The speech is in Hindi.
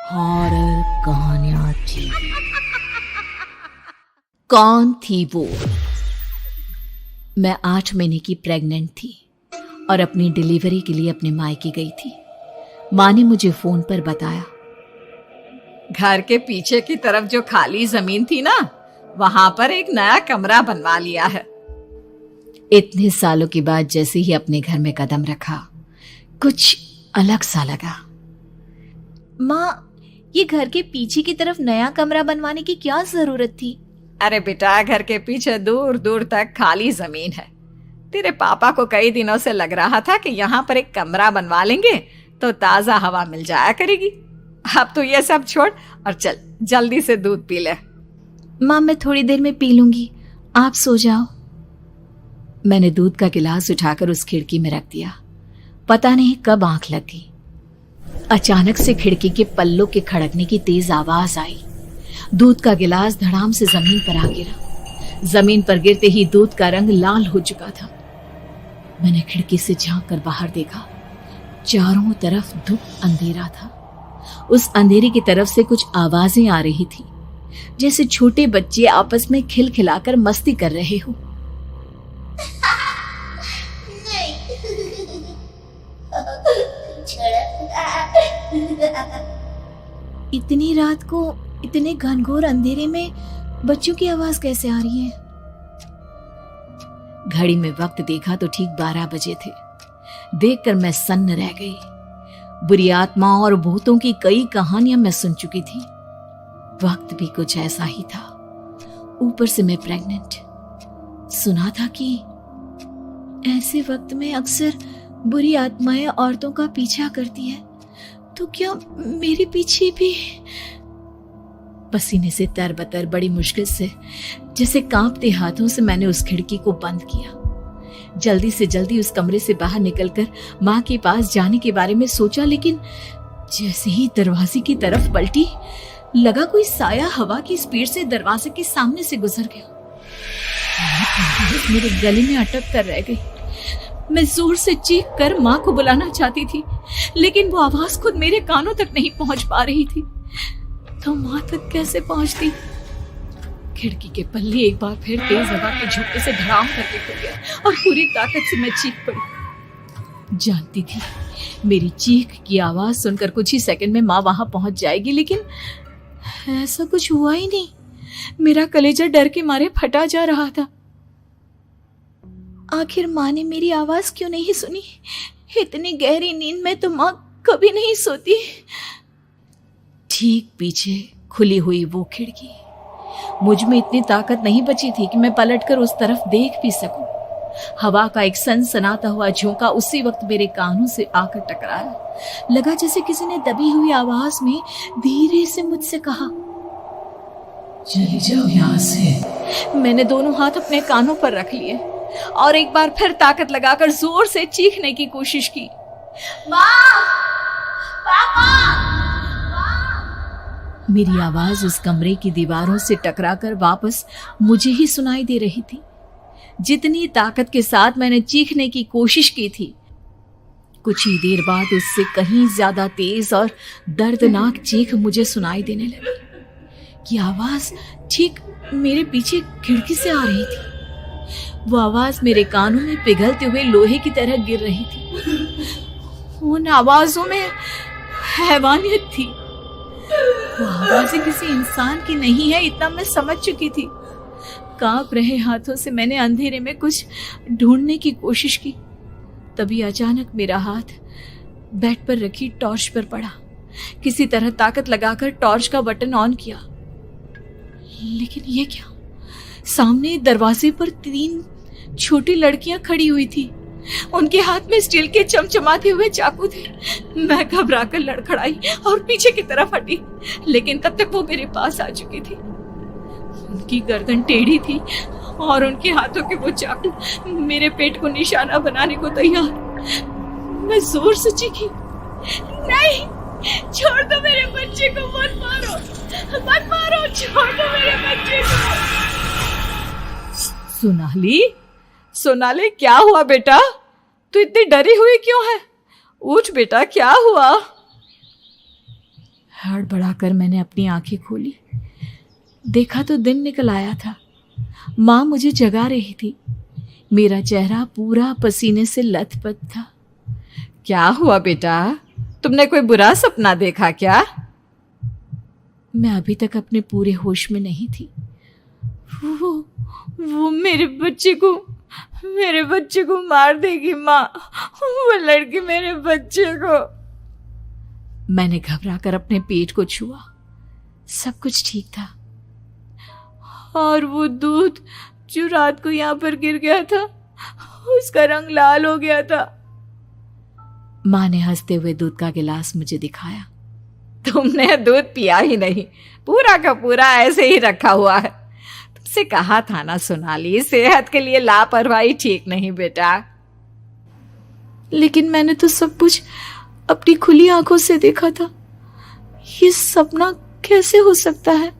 हॉरर कहानियां थी। कौन थी वो? मैं 8 महीने की प्रेग्नेंट थी और अपनी डिलीवरी के लिए अपने मायके गई थी। माँ ने मुझे फोन पर बताया, घर के पीछे की तरफ जो खाली जमीन थी ना, वहां पर एक नया कमरा बनवा लिया है। इतने सालों के बाद जैसे ही अपने घर में कदम रखा, कुछ अलग सा लगा। माँ, ये घर के पीछे की तरफ नया कमरा बनवाने की क्या जरूरत थी? अरे बेटा, घर के पीछे दूर दूर तक खाली जमीन है। तेरे पापा को कई दिनों से लग रहा था कि यहाँ पर एक कमरा बनवा लेंगे तो ताजा हवा मिल जाया करेगी। अब तो ये सब छोड़ और चल जल्दी से दूध पी ले। माँ, मैं थोड़ी देर में पी लूंगी, आप सो जाओ। मैंने दूध का गिलास उठाकर उस खिड़की में रख दिया। पता नहीं कब आंख लग गई। अचानक से खिड़की के पल्लों के खड़कने की तेज आवाज आई। दूध का गिलास धड़ाम से जमीन पर आ गिरा। जमीन पर गिरते ही दूध का रंग लाल हो चुका था। मैंने खिड़की से झांक कर बाहर देखा। चारों तरफ धुप अंधेरा था। उस अंधेरे की तरफ से कुछ आवाजें आ रही थी, जैसे छोटे बच्चे आपस में खिलखिलाकर मस्ती कर रहे हो। इतनी रात को इतने घनघोर अंधेरे में बच्चों की आवाज कैसे आ रही है? घड़ी में वक्त देखा तो ठीक 12 बजे थे। देखकर मैं सन्न रह गई। बुरी आत्माओं और भूतों की कई कहानियां मैं सुन चुकी थी। वक्त भी कुछ ऐसा ही था। ऊपर से मैं प्रेग्नेंट। सुना था कि ऐसे वक्त में अक्सर बुरी आत्माएं औरतों का पीछा करती है, तो क्या मेरे पीछे भी? पसीने से तरबतर बड़ी मुश्किल से, जैसे कांपते हाथों से मैंने उस खिड़की को बंद किया। जल्दी से जल्दी उस कमरे से बाहर निकलकर माँ के पास जाने के बारे में सोचा, लेकिन जैसे ही दरवाजे की तरफ पलटी, लगा कोई साया हवा की स्पीड से दरवाजे के सामने से गुजर गया। मेरे गले में अटक कर रह गई। मैं जोर से चीख कर माँ को बुलाना चाहती थी, लेकिन वो आवाज खुद मेरे कानों तक नहीं पहुंच पा रही थी। तो माँ तक कैसे पहुंचती? खिड़की के पल्ले एक बार फिर तेज हवा के झोंके से धड़ाम करके खुल गया और पूरी ताकत से मैं चीख पड़ी। जानती थी मेरी चीख की आवाज सुनकर कुछ ही सेकंड में माँ वहां पहुंच जाएगी, लेकिन ऐसा कुछ हुआ ही नहीं। मेरा कलेजा डर के मारे फटा जा रहा था। आखिर माँ ने मेरी आवाज क्यों नहीं सुनी? इतनी गहरी नींद में तो माँ कभी नहीं सोती। ठीक पीछे खुली हुई वो खिड़की। मुझ में इतनी ताकत नहीं बची थी कि मैं पलटकर उस तरफ देख भी सकूं। हवा का एक सनसनाता हुआ झोंका उसी वक्त मेरे कानों से आकर टकराया। लगा जैसे किसी ने दबी हुई आवाज में धीरे से मुझसे कहा, चली जाओ यहाँ से। मैंने दोनों हाथ अपने कानों पर रख लिए और एक बार फिर ताकत लगाकर जोर से चीखने की कोशिश की। माँ! पापा! मेरी आवाज उस कमरे की दीवारों से टकराकर वापस मुझे ही सुनाई दे रही थी। जितनी ताकत के साथ मैंने चीखने की कोशिश की थी, कुछ ही देर बाद उससे कहीं ज्यादा तेज और दर्दनाक चीख मुझे सुनाई देने लगी। ये आवाज ठीक मेरे पीछे खिड़की से आ रही थी। वो आवाज मेरे कानों में पिघलते हुए लोहे की तरह गिर रही थी। उन आवाजों में हैवानियत थी। वो आवाजें किसी इंसान की नहीं है, इतना मैं समझ चुकी थी। कांप रहे हाथों से मैंने अंधेरे में कुछ ढूंढने की कोशिश की। तभी अचानक मेरा हाथ बेड पर रखी टॉर्च पर पड़ा। किसी तरह ताकत लगाकर टॉर्च का बटन ऑन किया, लेकिन ये क्या? सामने दरवाजे पर 3 छोटी लड़कियां खड़ी हुई थी। उनके हाथ में स्टील के चमचमाते हुए चाकू थे। मैं घबराकर लड़खड़ाई और पीछे की तरफ हटी, लेकिन तब तक वो मेरे पास आ चुकी थी। उनकी गर्दन टेढ़ी थी और उनके हाथों के वो चाकू मेरे पेट को निशाना बनाने को तैयार। मैं जोर से चीखी, नहीं, छोड़ दो मेरे बच्चे को, मत मारो, मत मारो, छोड़ दो मेरे बच्चे को। सोनाली, क्या हुआ बेटा? तू इतनी डरी हुई क्यों है? उठ बेटा, क्या हुआ? हड़बड़ाकर मैंने अपनी आंखें खोली। देखा तो दिन निकल आया था। माँ मुझे जगा रही थी। मेरा चेहरा पूरा पसीने से लथपथ था। क्या हुआ बेटा, तुमने कोई बुरा सपना देखा क्या? मैं अभी तक अपने पूरे होश में नहीं थी। वो मेरे बच्चे को मार देगी माँ। वो लड़की मेरे बच्चे को। मैंने घबराकर अपने पेट को छुआ। सब कुछ ठीक था। और वो दूध जो रात को यहाँ पर गिर गया था, उसका रंग लाल हो गया था। माँ ने हंसते हुए दूध का गिलास मुझे दिखाया। तुमने दूध पिया ही नहीं, पूरा का पूरा ऐसे ही रखा हुआ है। तुमसे कहा था ना सोनाली, सेहत के लिए लापरवाही ठीक नहीं बेटा। लेकिन मैंने तो सब कुछ अपनी खुली आंखों से देखा था। ये सपना कैसे हो सकता है?